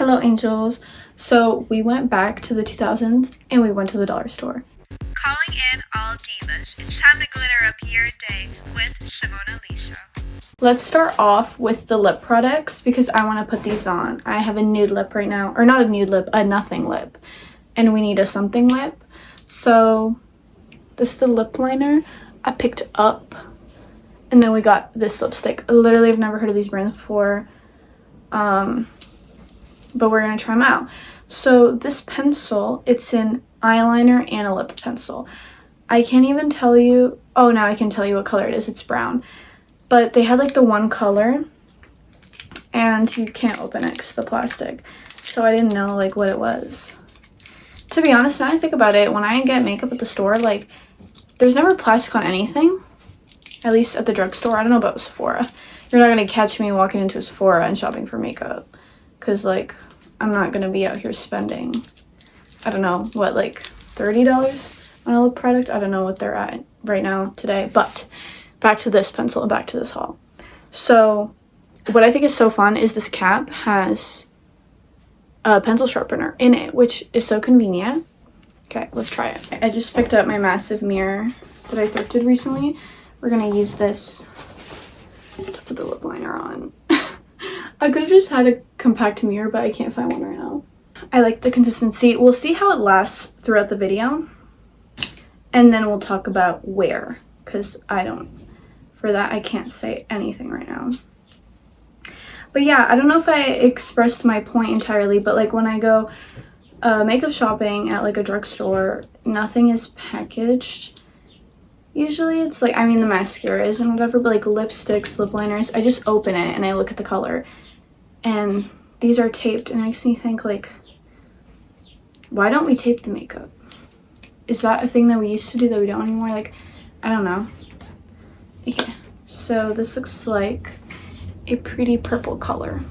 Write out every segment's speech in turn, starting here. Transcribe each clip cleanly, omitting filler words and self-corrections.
Hello angels. So we went back to the 2000s and we went to the dollar store. Calling in all divas. It's time to glitter up your day with Simonalisa. Let's start off with the lip products because I want to put these on. I have a nude lip right now, or not a nude lip, a nothing lip. And we need a something lip. So this is the lip liner I picked up. And then we got this lipstick. Literally, I've never heard of these brands before. But we're going to try them out. So this pencil, it's an eyeliner and a lip pencil. I can't even tell you. Oh, now I can tell you what color it is. It's brown. But they had like the one color. And you can't open it because of the plastic. So I didn't know like what it was. To be honest, now I think about it, when I get makeup at the store, like there's never plastic on anything. At least at the drugstore. I don't know about Sephora. You're not going to catch me walking into a Sephora and shopping for makeup. Because, like, I'm not going to be out here spending, I don't know, what, like $30 on a lip product? I don't know what they're at right now today. But back to this pencil and back to this haul. So what I think is so fun is this cap has a pencil sharpener in it, which is so convenient. Okay, let's try it. I just picked up my massive mirror that I thrifted recently. We're going to use this to put the lip liner on. I could have just had a compact mirror, but I can't find one right now. I like the consistency. We'll see how it lasts throughout the video. And then we'll talk about wear. Because for that, I can't say anything right now. But yeah, I don't know if I expressed my point entirely, but like when I go makeup shopping at like a drugstore, nothing is packaged. Usually it's like, I mean the mascaras and whatever, but like lipsticks, lip liners, I just open it and I look at the color. And these are taped and it makes me think like, why don't we tape the makeup? Is that a thing that we used to do that we don't anymore? Like, I don't know. Okay, so this looks like a pretty purple color.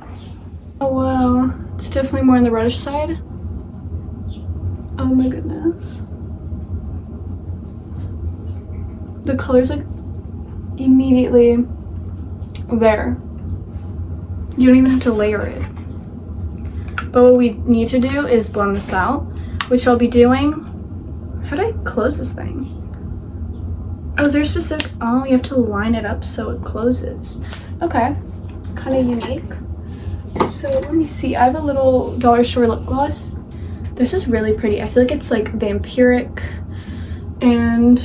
Oh wow, it's definitely more on the reddish side. Oh my goodness. The color's like immediately there. You don't even have to layer it. But what we need to do is blend this out, which I'll be doing. How do I close this thing? Oh, is there a specific? Oh, you have to line it up so it closes. Okay, kind of unique. So let me see. I have a little dollar store lip gloss. This is really pretty. I feel like it's like vampiric, and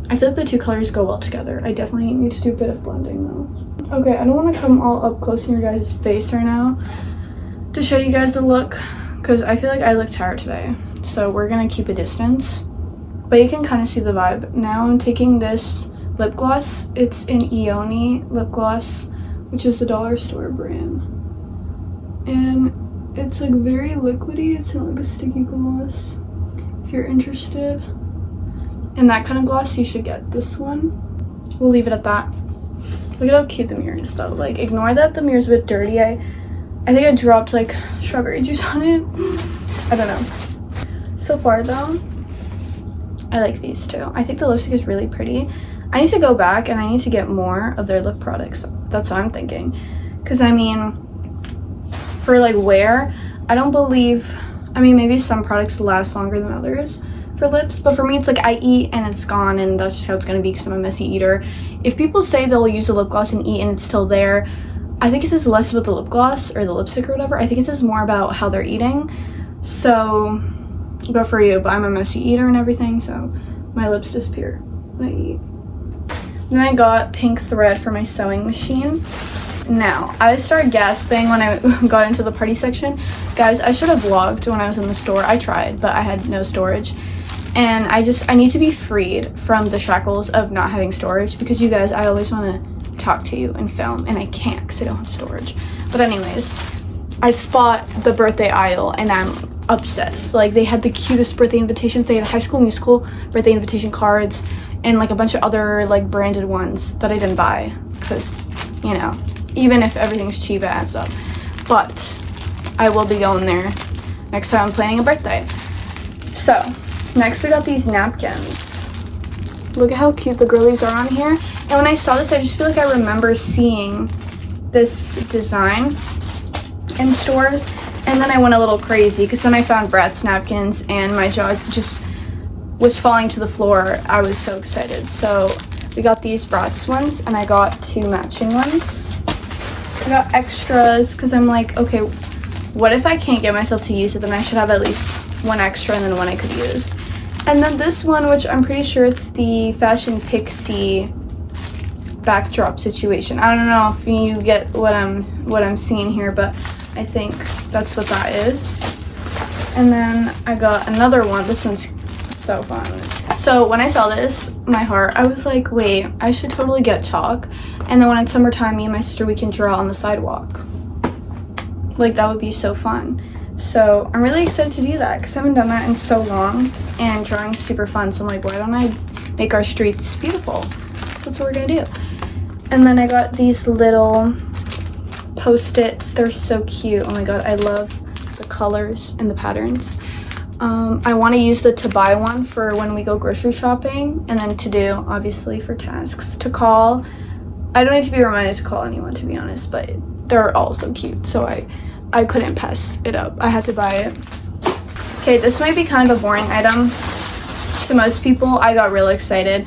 I feel like the two colors go well together. I definitely need to do a bit of blending though. Okay, I don't want to come all up close in your guys' face right now to show you guys the look, because I feel like I look tired today. So we're going to keep a distance. But you can kind of see the vibe. Now I'm taking this lip gloss. It's an Eoni lip gloss, which is a dollar store brand. And it's like very liquidy. It's not like a sticky gloss. If you're interested in that kind of gloss, you should get this one. We'll leave it at that. Look at how cute the mirror is though. Like, ignore that the mirror's a bit dirty. I think I dropped like strawberry juice on it. I don't know. So far though, I like these two. I think the lipstick is really pretty. I need to go back and I need to get more of their lip products. That's what I'm thinking. Because I mean, for like wear, I don't believe, I mean maybe some products last longer than others for lips, but for me it's like I eat and it's gone, and that's just how it's going to be because I'm a messy eater. If people say they'll use a lip gloss and eat and it's still there, I think it says less about the lip gloss or the lipstick or whatever. I think it says more about how they're eating. So go for you, but I'm a messy eater and everything, so my lips disappear when I eat. Then I got pink thread for my sewing machine. Now, I started gasping when I got into the party section. Guys, I should have vlogged when I was in the store. I tried, but I had no storage. And I need to be freed from the shackles of not having storage, because you guys, I always want to talk to you and film, and I can't because I don't have storage. But anyways, I spot the birthday aisle and I'm obsessed. Like, they had the cutest birthday invitations. They had High School Musical birthday invitation cards and like a bunch of other like branded ones that I didn't buy because, you know, even if everything's cheap, it adds up. But I will be going there next time I'm planning a birthday. So next we got these napkins. Look at how cute the girlies are on here. And when I saw this, I just feel like I remember seeing this design in stores. And then I went a little crazy because then I found bratz napkins and my jaw just was falling to the floor. I was so excited. So we got these bratz ones and I got 2 matching ones. I got extras because I'm like, okay, what if I can't get myself to use it? Then I should have at least 1 extra and then 1 I could use. And then this one, which I'm pretty sure it's the Fashion Pixie backdrop situation. I don't know if you get what I'm seeing here, but I think that's what that is. And then I got another one. This one's so fun. So when I saw this, my heart, I was like, wait, I should totally get chalk. And then when it's summertime, me and my sister, we can draw on the sidewalk. Like, that would be so fun. So I'm really excited to do that because I haven't done that in so long, and drawing's super fun. So I'm like, why don't I make our streets beautiful? So that's what we're gonna do. And then I got these little Post-its. They're so cute. Oh my god, I love the colors and the patterns. I want to use the to buy one for when we go grocery shopping, and then to do, obviously, for tasks. To call, I don't need to be reminded to call anyone, to be honest, but they're all so cute, so I couldn't pass it up. I had to buy it. Okay, this might be kind of a boring item to most people. I got really excited.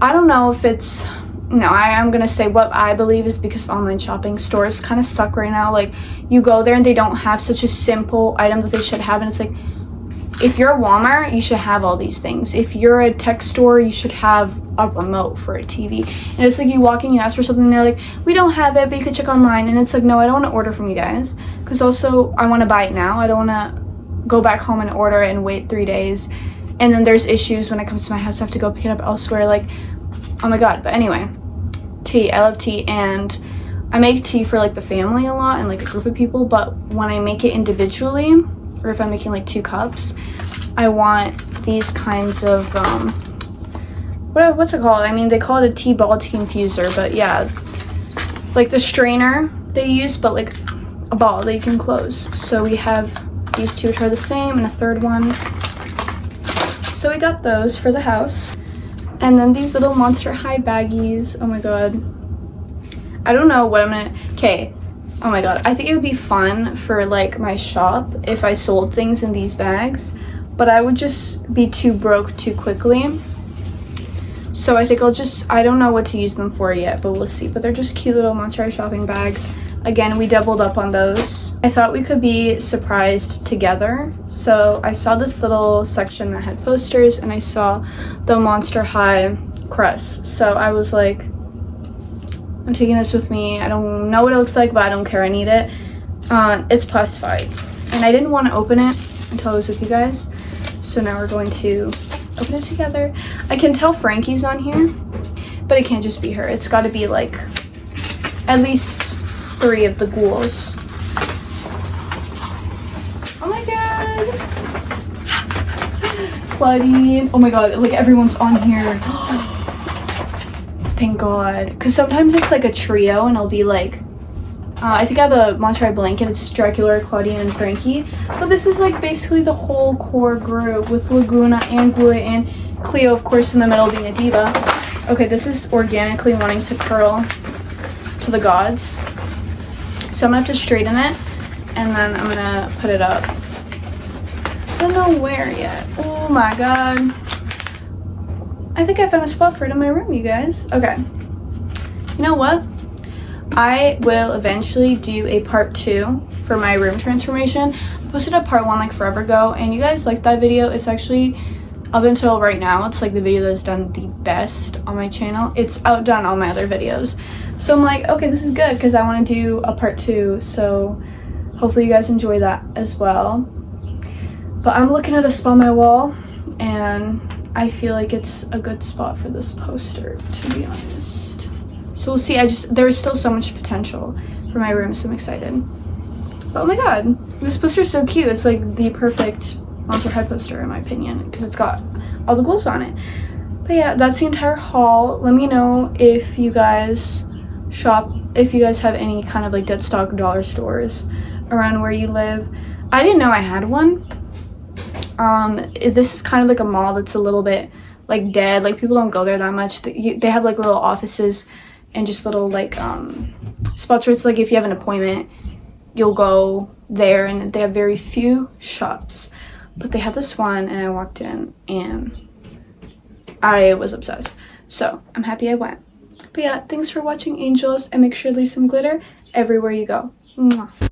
I don't know if it's, no, I am gonna say what I believe is because of online shopping. Stores kind of suck right now. Like, you go there and they don't have such a simple item that they should have, and it's like, if you're a Walmart, you should have all these things. If you're a tech store, you should have a remote for a TV. And it's like, you walk in, you ask for something, and they're like, we don't have it, but you could check online. And it's like, no, I don't want to order from you guys, because also I want to buy it now. I don't want to go back home and order it and wait 3 days, and then there's issues when it comes to my house. I have to go pick it up elsewhere. Like, oh my god. But anyway, tea. I love tea, and I make tea for like the family a lot and like a group of people. But when I make it individually, or if I'm making like 2 cups, I want these kinds of what's it called? I mean, they call it a tea ball, tea infuser, but yeah, like the strainer they use, but like a ball that you can close. So we have these 2, which are the same, and a 3rd one. So we got those for the house. And then these little Monster High baggies. Oh my god, I don't know what I'm gonna, okay, oh my god, I think it would be fun for like my shop if I sold things in these bags, but I would just be too broke too quickly. So I think I don't know what to use them for yet, but we'll see. But they're just cute little Monster High shopping bags. Again, we doubled up on those. I thought we could be surprised together. So I saw this little section that had posters, and I saw the Monster High crust. So I was like, I'm taking this with me. I don't know what it looks like, but I don't care. I need it. It's plastified, and I didn't want to open it until I was with you guys. So now we're going to open it together. I can tell Frankie's on here, but it can't just be her. It's got to be like at least 3 of the ghouls. Oh my god. Claudine. Oh my god, like everyone's on here. Thank god. Because sometimes it's like a trio, and I'll be like, I think I have a Monster High blanket. It's Dracula, Claudine, and Frankie. But this is like basically the whole core group with Laguna and Gula and Cleo, of course, in the middle being a diva. Okay, this is organically wanting to curl to the gods. So I'm gonna have to straighten it, and then I'm gonna put it up. I don't know where yet. Oh my god. I think I found a spot for it in my room, you guys. Okay. You know what? I will eventually do a part 2 for my room transformation. I posted a part 1 like forever ago, and you guys liked that video. It's actually, up until right now, it's like the video that's done the best on my channel. It's outdone all my other videos. So I'm like, okay, this is good because I want to do a part 2. So hopefully you guys enjoy that as well. But I'm looking at a spot on my wall, and I feel like it's a good spot for this poster, to be honest. So we'll see. There's still so much potential for my room, so I'm excited. But oh my god, this poster is so cute. It's like the perfect Monster High poster in my opinion, because it's got all the ghouls on it. But yeah, that's the entire haul. Let me know if you guys shop, if you guys have any kind of like dead stock dollar stores around where you live. I didn't know I had one. This is kind of like a mall that's a little bit like dead. Like, people don't go there that much. They have like little offices and just little like spots where it's like if you have an appointment you'll go there, and they have very few shops. But they had this one, and I walked in, and I was obsessed. So I'm happy I went. But yeah, thanks for watching, angels, and make sure to leave some glitter everywhere you go. Mwah.